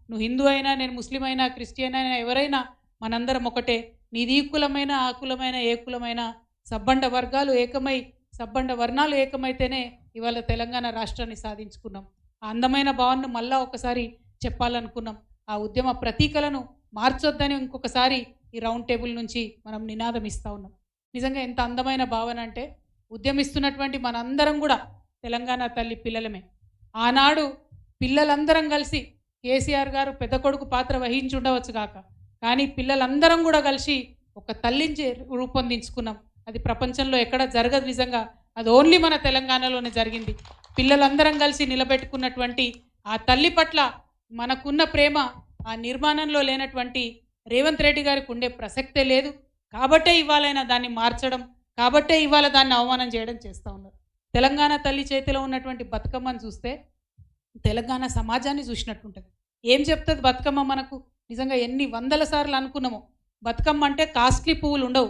నువ్వు హిందూ అయినా, నేను ముస్లిం అయినా, క్రిస్టియన్ అయినా, ఎవరైనా మనందరం ఒకటే. నీది ఈ కులమైన, ఆ కులమైన, ఏ కులమైన సబ్బండ వర్గాలు ఏకమై, సబ్బండ వర్ణాలు ఏకమైతేనే ఇవాళ తెలంగాణ రాష్ట్రాన్ని సాధించుకున్నాం. ఆ అందమైన భావనను మళ్ళా ఒకసారి చెప్పాలనుకున్నాం. ఆ ఉద్యమ ప్రతీకలను మార్చొద్దని ఇంకొకసారి ఈ రౌండ్ టేబుల్ నుంచి మనం నినాదం ఇస్తూ ఉన్నాం. నిజంగా ఎంత అందమైన భావన అంటే, ఉద్యమిస్తున్నటువంటి మనందరం కూడా తెలంగాణ తల్లి పిల్లలమే. ఆనాడు పిల్లలందరం కలిసి కేసీఆర్ గారు పెద్ద కొడుకు పాత్ర వహించి ఉండవచ్చు కాక, కానీ పిల్లలందరం కూడా కలిసి ఒక తల్లిని రూపొందించుకున్నాం. అది ప్రపంచంలో ఎక్కడ జరగదు. నిజంగా అది ఓన్లీ మన తెలంగాణలోనే జరిగింది. పిల్లలందరం కలిసి నిలబెట్టుకున్నటువంటి ఆ తల్లి పట్ల మనకున్న ప్రేమ ఆ నిర్మాణంలో లేనటువంటి రేవంత్ రెడ్డి గారికి ఉండే ప్రసక్తే లేదు. కాబట్టే ఇవాళైనా దాన్ని మార్చడం, కాబట్టే ఇవాళ దాన్ని అవమానం చేయడం చేస్తూ ఉన్నారు. తెలంగాణ తల్లి చేతిలో ఉన్నటువంటి బతుకమ్మను చూస్తే తెలంగాణ సమాజాన్ని చూసినట్టుంటుంది. ఏం చెప్తుంది బతుకమ్మ మనకు? నిజంగా ఎన్ని వందల సార్లు అనుకున్నామో, బతుకమ్మ అంటే కాస్ట్లీ పువ్వులు ఉండవు,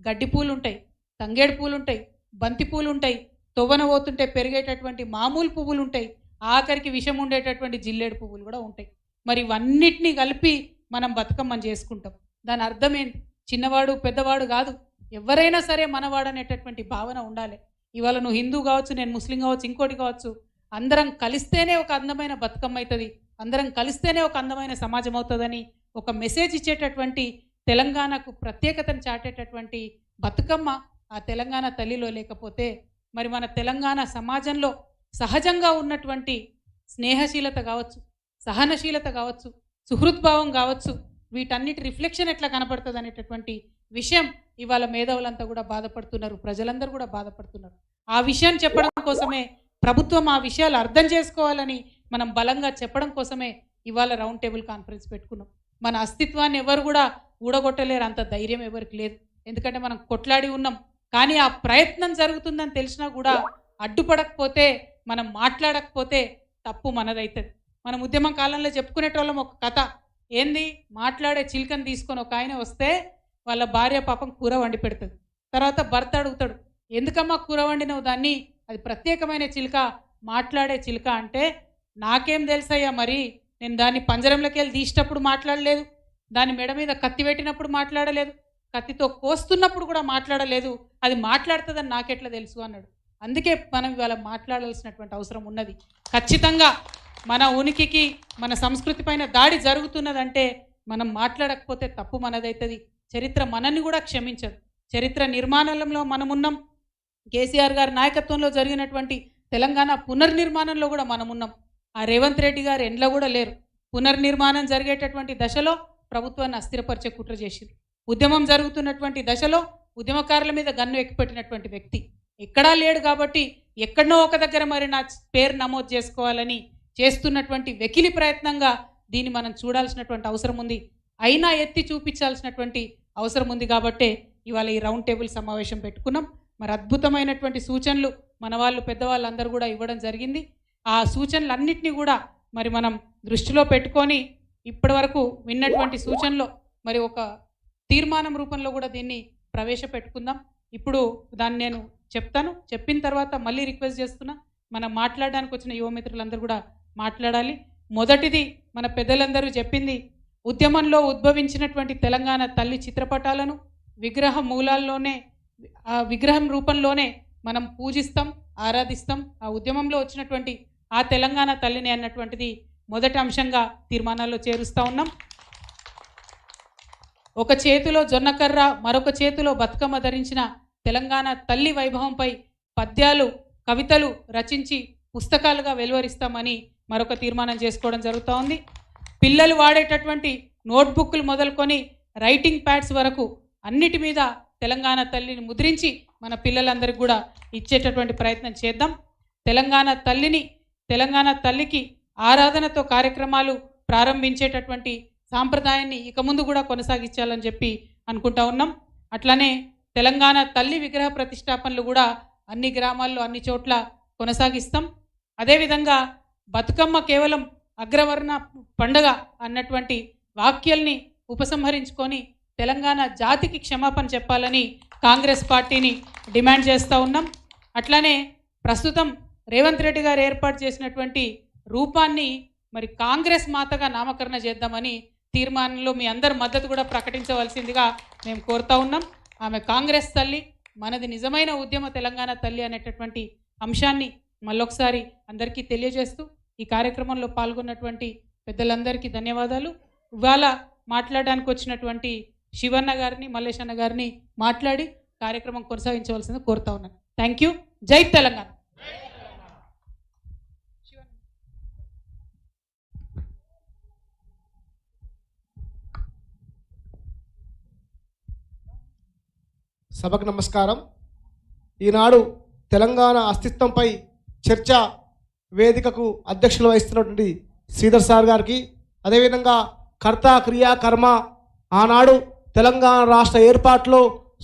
గడ్డి పూలు ఉంటాయి, తంగేడు పూలు ఉంటాయి, బంతి పూలు ఉంటాయి, తొవ్వన పోతుంటే పెరిగేటటువంటి మామూలు పువ్వులు ఉంటాయి, ఆఖరికి విషం ఉండేటటువంటి జిల్లేడు పువ్వులు కూడా ఉంటాయి. మరి ఇవన్నిటినీ కలిపి మనం బతుకమ్మని చేసుకుంటాం. దాని అర్థం ఏంటి? చిన్నవాడు పెద్దవాడు కాదు, ఎవరైనా సరే మనవాడు అనేటటువంటి భావన ఉండాలి. ఇవాళ నువ్వు హిందూ కావచ్చు, నేను ముస్లిం కావచ్చు, ఇంకోటి కావచ్చు, అందరం కలిస్తేనే ఒక అందమైన బతుకమ్మ అవుతుంది, అందరం కలిస్తేనే ఒక అందమైన సమాజం అవుతుందని ఒక మెసేజ్ ఇచ్చేటటువంటి, తెలంగాణకు ప్రత్యేకతను చాటేటటువంటి బతుకమ్మ ఆ తెలంగాణ తల్లిలో లేకపోతే మరి మన తెలంగాణ సమాజంలో సహజంగా ఉన్నటువంటి స్నేహశీలత కావచ్చు, సహనశీలత కావచ్చు, సుహృద్భావం కావచ్చు, వీటన్నిటి రిఫ్లెక్షన్ ఎట్లా కనపడుతుంది అనేటటువంటి విషయం ఇవాళ మేధావులంతా కూడా బాధపడుతున్నారు, ప్రజలందరూ కూడా బాధపడుతున్నారు. ఆ విషయాన్ని చెప్పడం కోసమే ప్రభుత్వం ఆ విషయాలు అర్థం చేసుకోవాలని మనం బలంగా చెప్పడం కోసమే ఇవాళ రౌండ్ టేబుల్ కాన్ఫరెన్స్ పెట్టుకున్నాం. మన అస్తిత్వాన్ని ఎవరు కూడా ఊడగొట్టలేరు, అంత ధైర్యం ఎవరికి లేదు. ఎందుకంటే మనం కొట్లాడి ఉన్నాం. కానీ ఆ ప్రయత్నం జరుగుతుందని తెలిసినా కూడా అడ్డుపడకపోతే, మనం మాట్లాడకపోతే తప్పు మనదవుతుంది. మనం ఉద్యమం కాలంలో చెప్పుకునేటోళ్ళం ఒక కథ. ఏంది? మాట్లాడే చిలుకని తీసుకొని ఒక ఆయన వస్తే వాళ్ళ భార్య పాపం కూర వండి పెడుతుంది. తర్వాత భర్త అడుగుతాడు, ఎందుకమ్మా కూర వండినవు దాన్ని? అది ప్రత్యేకమైన చిలుక, మాట్లాడే చిలుక అంటే, నాకేం తెలుసయ్యా, మరి నేను దాన్ని పంజరంలోకి వెళ్ళి తీసేటప్పుడు మాట్లాడలేదు, దాని మెడ మీద కత్తి పెట్టినప్పుడు మాట్లాడలేదు, కత్తితో కోస్తున్నప్పుడు కూడా మాట్లాడలేదు, అది మాట్లాడుతుందని నాకెట్లా తెలుసు అన్నాడు. అందుకే మనం ఇవాళ మాట్లాడాల్సినటువంటి అవసరం ఉన్నది. ఖచ్చితంగా మన ఉనికికి, మన సంస్కృతి పైన దాడి జరుగుతున్నదంటే మనం మాట్లాడకపోతే తప్పు మనదవుతుంది. చరిత్ర మనల్ని కూడా క్షమించదు. చరిత్ర నిర్మాణంలో మనమున్నాం. కేసీఆర్ గారి నాయకత్వంలో జరిగినటువంటి తెలంగాణ పునర్నిర్మాణంలో కూడా మనమున్నాం. ఆ రేవంత్ రెడ్డి గారు ఎండ్లో కూడా లేరు. పునర్నిర్మాణం జరిగేటటువంటి దశలో ప్రభుత్వాన్ని అస్థిరపరిచే కుట్ర చేసిరు. ఉద్యమం జరుగుతున్నటువంటి దశలో ఉద్యమకారుల మీద గన్ను ఎక్కిపెట్టినటువంటి వ్యక్తి ఎక్కడా లేడు. కాబట్టి ఎక్కడనో ఒక దగ్గర మరి నా పేరు నమోదు చేసుకోవాలని చేస్తున్నటువంటి వెకిలి ప్రయత్నంగా దీన్ని మనం చూడాల్సినటువంటి అవసరం ఉంది. అయినా ఎత్తి చూపించాల్సినటువంటి అవసరం ఉంది. కాబట్టే ఇవాళ ఈ రౌండ్ టేబుల్ సమావేశం పెట్టుకున్నాం. మరి అద్భుతమైనటువంటి సూచనలు మన వాళ్ళు, పెద్దవాళ్ళందరూ కూడా ఇవ్వడం జరిగింది. ఆ సూచనలన్నింటినీ కూడా మరి మనం దృష్టిలో పెట్టుకొని ఇప్పటి వరకు విన్నటువంటి సూచనలో మరి ఒక తీర్మానం రూపంలో కూడా దీన్ని ప్రవేశపెట్టుకుందాం. ఇప్పుడు దాన్ని నేను చెప్తాను. చెప్పిన తర్వాత మళ్ళీ రిక్వెస్ట్ చేస్తున్నా, మనం మాట్లాడడానికి వచ్చిన యువమిత్రులందరూ కూడా మాట్లాడాలి. మొదటిది, మన పెద్దలందరూ చెప్పింది, ఉద్యమంలో ఉద్భవించినటువంటి తెలంగాణ తల్లి చిత్రపటాలను విగ్రహ మూలాల్లోనే, ఆ విగ్రహం రూపంలోనే మనం పూజిస్తాం, ఆరాధిస్తాం. ఆ ఉద్యమంలో వచ్చినటువంటి ఆ తెలంగాణ తల్లిని అన్నటువంటిది మొదటి అంశంగా తీర్మానాల్లో చేరుస్తూ ఉన్నాం. ఒక చేతిలో జొన్నకర్ర, మరొక చేతిలో బతుకమ్మ ధరించిన తెలంగాణ తల్లి వైభవంపై పద్యాలు, కవితలు రచించి పుస్తకాలుగా వెలువరిస్తామని మరొక తీర్మానం చేసుకోవడం జరుగుతూ ఉంది. పిల్లలు వాడేటటువంటి నోట్బుక్లు మొదలుకొని రైటింగ్ ప్యాడ్స్ వరకు అన్నిటి మీద తెలంగాణ తల్లిని ముద్రించి మన పిల్లలందరికీ కూడా ఇచ్చేటటువంటి ప్రయత్నం చేద్దాం. తెలంగాణ తల్లికి ఆరాధనతో కార్యక్రమాలు ప్రారంభించేటటువంటి సాంప్రదాయాన్ని ఇక ముందు కూడా కొనసాగించాలని చెప్పి అనుకుంటా ఉన్నాం. అట్లానే తెలంగాణ తల్లి విగ్రహ ప్రతిష్టాపనలు కూడా అన్ని గ్రామాల్లో, అన్ని చోట్ల కొనసాగిస్తాం. అదేవిధంగా బతుకమ్మ కేవలం అగ్రవర్ణ పండుగ అన్నటువంటి వాక్యాల్ని ఉపసంహరించుకొని తెలంగాణ జాతికి క్షమాపణ చెప్పాలని కాంగ్రెస్ పార్టీని డిమాండ్ చేస్తూ ఉన్నాం. అట్లానే ప్రస్తుతం రేవంత్ రెడ్డి గారు ఏర్పాటు చేసినటువంటి రూపాన్ని మరి కాంగ్రెస్ మాతగా నామకరణ చేద్దామని తీర్మానంలో మీ అందరి మద్దతు కూడా ప్రకటించవలసిందిగా మేము కోరుతా ఉన్నాం. ఆమె కాంగ్రెస్ తల్లి, మనది నిజమైన ఉద్యమ తెలంగాణ తల్లి అనేటటువంటి అంశాన్ని మళ్ళొకసారి అందరికీ తెలియజేస్తూ ఈ కార్యక్రమంలో పాల్గొన్నటువంటి పెద్దలందరికీ ధన్యవాదాలు. ఇవాళ మాట్లాడడానికి వచ్చినటువంటి శివన్న గారిని, మల్లేశన్న గారిని మాట్లాడి కార్యక్రమం కొనసాగించవలసింది కోరుతా ఉన్నాను. Thank you. జై తెలంగాణ. సభకు నమస్కారం. ఈనాడు తెలంగాణ అస్తిత్వంపై చర్చ వేదికకు అధ్యక్షులు వహిస్తున్నటువంటి శ్రీధర్ సార్ గారికి, అదేవిధంగా కర్త క్రియా కర్మ ఆనాడు తెలంగాణ రాష్ట్ర ఏర్పాటులో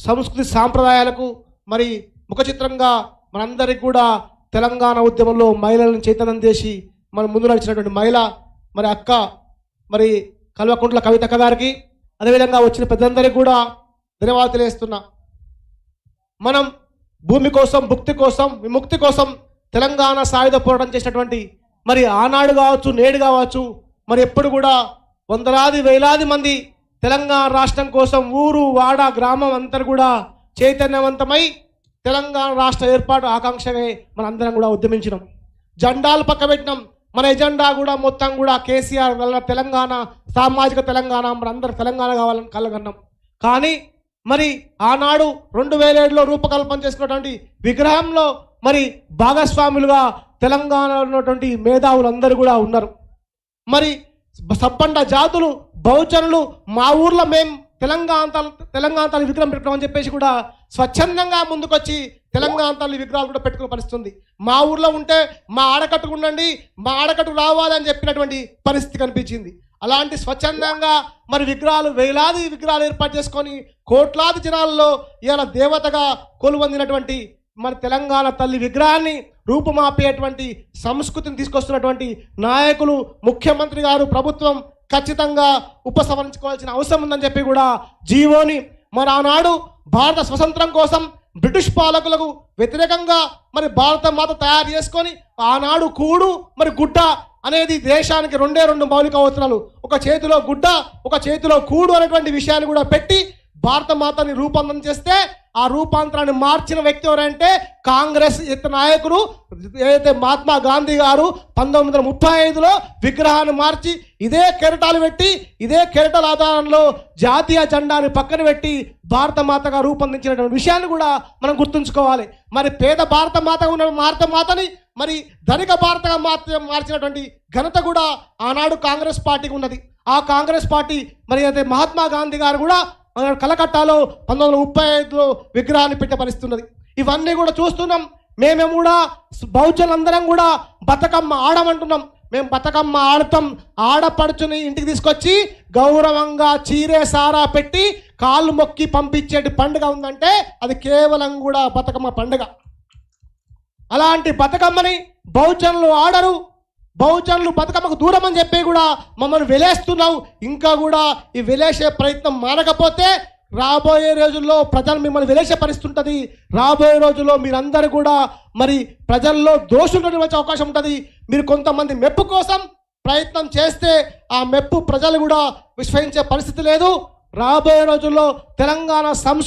సంస్కృతి సాంప్రదాయాలకు మరి ముఖచిత్రంగా మనందరికీ కూడా తెలంగాణ ఉద్యమంలో మహిళలను చైతన్యం చేసి మన ముందు నడిచినటువంటి మహిళ మరి అక్క మరి కల్వకుంట్ల కవితక్క గారికి, అదేవిధంగా వచ్చిన పెద్దలందరికీ కూడా ధన్యవాదాలు తెలియజేస్తున్నా. మనం భూమి కోసం, భుక్తి కోసం, విముక్తి కోసం తెలంగాణ సాయుధ పోరాటం చేసినటువంటి మరి ఆనాడు కావచ్చు, నేడు కావచ్చు, మరి ఎప్పుడు కూడా వందలాది వేలాది మంది తెలంగాణ రాష్ట్రం కోసం ఊరు వాడ గ్రామం అంతా కూడా చైతన్యవంతమై తెలంగాణ రాష్ట్ర ఏర్పాటు ఆకాంక్షగా మనందరం కూడా ఉద్యమించినాం. జెండాలు పక్క పెట్టినాం. మన ఎజెండా కూడా మొత్తం కూడా కేసీఆర్ వల్ల తెలంగాణ, సామాజిక తెలంగాణ, మనందరూ తెలంగాణ కావాలని కలగన్నాం. కానీ మరి ఆనాడు 2007లో రూపకల్పన చేసుకున్నటువంటి విగ్రహంలో మరి భాగస్వాములుగా తెలంగాణలో ఉన్నటువంటి మేధావులందరూ కూడా ఉన్నారు. మరి సబ్బండ జాతులు, బహుజనులు మా ఊర్లో మేము తెలంగాణ తల్లి విగ్రహం పెట్టుకోమని చెప్పేసి కూడా స్వచ్ఛందంగా ముందుకొచ్చి తెలంగాణ తల్లి విగ్రహాలు కూడా పెట్టుకునే పరిస్థితుంది. మా ఊర్లో ఉంటే మా ఆడకట్టుకు ఉండండి, మా ఆడకట్టు రావాలని చెప్పినటువంటి పరిస్థితి కనిపించింది. అలాంటి స్వచ్ఛందంగా మరి విగ్రహాలు, వేలాది విగ్రహాలు ఏర్పాటు చేసుకొని కోట్లాది జనాల్లో ఇవాళ దేవతగా కొలువొందినటువంటి మరి తెలంగాణ తల్లి విగ్రహాన్ని రూపుమాపేటువంటి సంస్కృతిని తీసుకొస్తున్నటువంటి నాయకులు, ముఖ్యమంత్రి గారు, ప్రభుత్వం ఖచ్చితంగా ఉపసంహరించుకోవాల్సిన అవసరం ఉందని చెప్పి కూడా జీవోని మరి ఆనాడు భారత స్వతంత్రం కోసం బ్రిటిష్ పాలకులకు వ్యతిరేకంగా మరి భారత మాత తయారు చేసుకొని ఆనాడు కూడు మరి గుడ్డ అనేది దేశానికి రెండు మౌలిక అవసరాలు, ఒక చేతిలో గుడ్డ, ఒక చేతిలో కూడు అనేటువంటి విషయాన్ని కూడా పెట్టి భారత మాతని రూపాంతరం చేస్తే ఆ రూపాంతరాన్ని మార్చిన వ్యక్తి ఎవరంటే కాంగ్రెస్ నాయకుడు ఏదైతే మహాత్మా గాంధీ గారు 1935లో విగ్రహాన్ని మార్చి ఇదే కెరటాలు పెట్టి, ఇదే కెరటాల ఆధారంలో జాతీయ జెండాని పక్కన పెట్టి భారత మాతగా రూపొందించినటువంటి విషయాన్ని కూడా మనం గుర్తుంచుకోవాలి. మరి పేద భారత మాత ఉన్న భారత మాతని మరి ధనిక భారతగా మార్చినటువంటి ఘనత కూడా ఆనాడు కాంగ్రెస్ పార్టీకి ఉన్నది. ఆ కాంగ్రెస్ పార్టీ మరి అయితే మహాత్మా గాంధీ గారు కూడా కలకట్టాలో 1935లో విగ్రహాన్ని పెట్టే పరిస్థితి ఉన్నది. ఇవన్నీ కూడా చూస్తున్నాం. మేమేమో కూడా బహుజనులందరం కూడా బతుకమ్మ ఆడమంటున్నాం. మేము బతుకమ్మ ఆడతాం. ఆడపడుచుని ఇంటికి తీసుకొచ్చి గౌరవంగా చీరే సారా పెట్టి కాళ్ళు మొక్కి పంపించేటి పండుగ ఉందంటే అది కేవలం కూడా బతుకమ్మ పండుగ. అలాంటి బతుకమ్మని బహుజనులు ఆడరు. బహుజనులు బతుకమ్మకు దూరం అని చెప్పి కూడా మమ్మల్ని వెలేస్తున్నావు. ఇంకా కూడా ఈ వెలేసే ప్రయత్నం మానకపోతే రాబోయే రోజుల్లో ప్రజలు మిమ్మల్ని వెలేసే పరిస్థితి ఉంటుంది. రాబోయే రోజుల్లో మీరందరూ కూడా మరి ప్రజల్లో దోషులు వచ్చే అవకాశం ఉంటుంది. మీరు కొంతమంది మెప్పు కోసం ప్రయత్నం చేస్తే ఆ మెప్పు ప్రజలు కూడా విశ్వసించే పరిస్థితి లేదు. రాబోయే రోజుల్లో తెలంగాణ సంస్కృతి